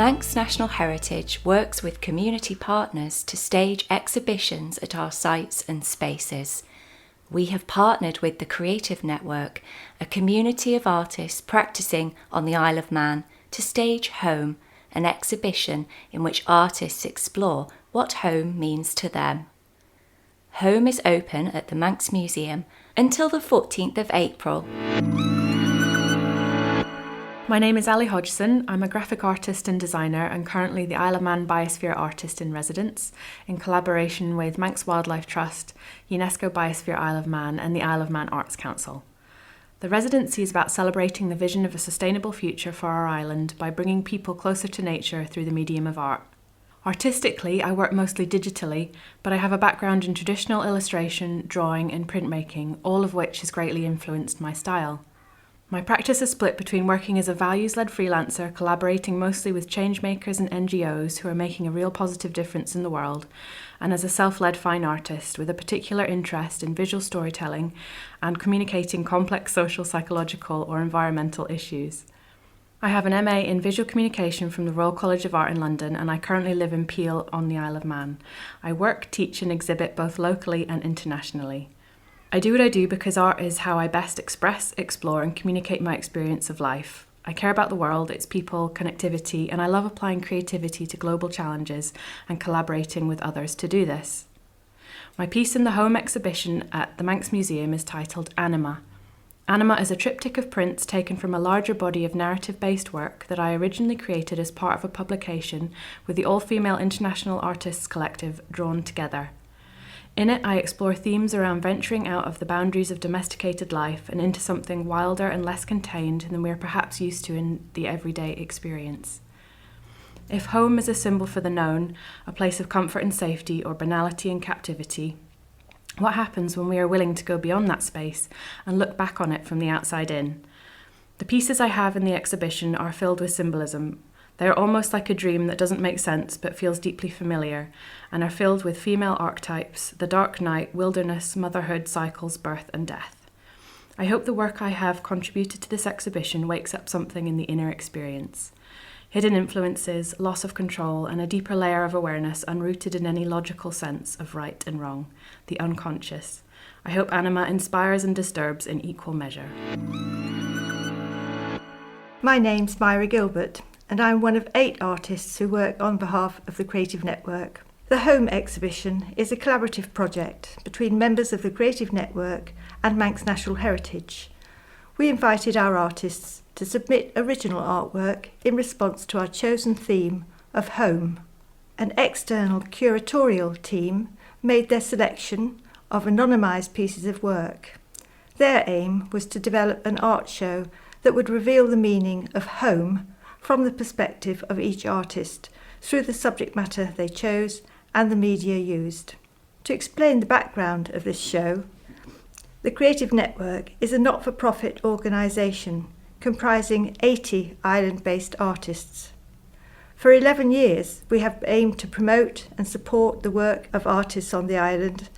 Manx National Heritage works with community partners to stage exhibitions at our sites and spaces. We have partnered with the Creative Network, a community of artists practising on the Isle of Man, to stage Home, an exhibition in which artists explore what home means to them. Home is open at the Manx Museum until the 14th of April. My name is Ali Hodgson. I'm a graphic artist and designer and currently the Isle of Man Biosphere artist in residence in collaboration with Manx Wildlife Trust, UNESCO Biosphere Isle of Man and the Isle of Man Arts Council. The residency is about celebrating the vision of a sustainable future for our island by bringing people closer to nature through the medium of art. Artistically, I work mostly digitally, but I have a background in traditional illustration, drawing and printmaking, all of which has greatly influenced my style. My practice is split between working as a values-led freelancer, collaborating mostly with changemakers and NGOs who are making a real positive difference in the world, and as a self-led fine artist with a particular interest in visual storytelling and communicating complex social, psychological or environmental issues. I have an MA in Visual Communication from the Royal College of Art in London, and I currently live in Peel on the Isle of Man. I work, teach and exhibit both locally and internationally. I do what I do because art is how I best express, explore and communicate my experience of life. I care about the world, its people, connectivity, and I love applying creativity to global challenges and collaborating with others to do this. My piece in the Home exhibition at the Manx Museum is titled Anima. Anima is a triptych of prints taken from a larger body of narrative-based work that I originally created as part of a publication with the all-female International Artists Collective Drawn Together. In it, I explore themes around venturing out of the boundaries of domesticated life and into something wilder and less contained than we are perhaps used to in the everyday experience. If home is a symbol for the known, a place of comfort and safety, or banality and captivity, what happens when we are willing to go beyond that space and look back on it from the outside in? The pieces I have in the exhibition are filled with symbolism. They are almost like a dream that doesn't make sense but feels deeply familiar, and are filled with female archetypes, the dark night, wilderness, motherhood, cycles, birth and death. I hope the work I have contributed to this exhibition wakes up something in the inner experience. Hidden influences, loss of control, and a deeper layer of awareness unrooted in any logical sense of right and wrong, the unconscious. I hope Anima inspires and disturbs in equal measure. My name's Myra Gilbert, and I'm one of 8 artists who work on behalf of the Creative Network. The Home exhibition is a collaborative project between members of the Creative Network and Manx National Heritage. We invited our artists to submit original artwork in response to our chosen theme of home. An external curatorial team made their selection of anonymised pieces of work. Their aim was to develop an art show that would reveal the meaning of home from the perspective of each artist, through the subject matter they chose and the media used. To explain the background of this show, the Creative Network is a not-for-profit organisation comprising 80 island-based artists. For 11 years, we have aimed to promote and support the work of artists on the island,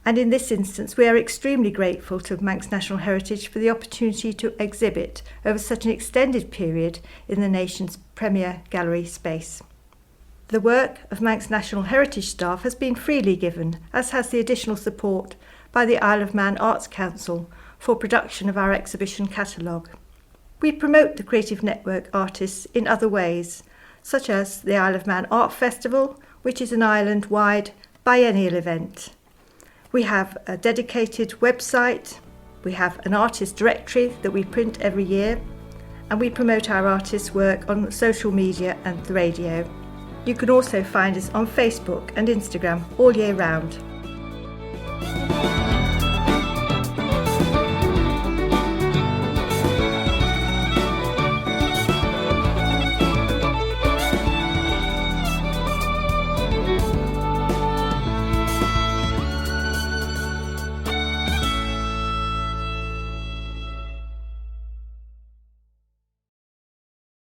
and in this instance we are extremely grateful to Manx National Heritage for the opportunity to exhibit over such an extended period in the nation's premier gallery space. The work of Manx National Heritage staff has been freely given, as has the additional support by the Isle of Man Arts Council for production of our exhibition catalogue. We promote the Creative Network artists in other ways, such as the Isle of Man Art Festival, which is an island-wide biennial event. We have a dedicated website, we have an artist directory that we print every year, and we promote our artists' work on social media and the radio. You can also find us on Facebook and Instagram all year round.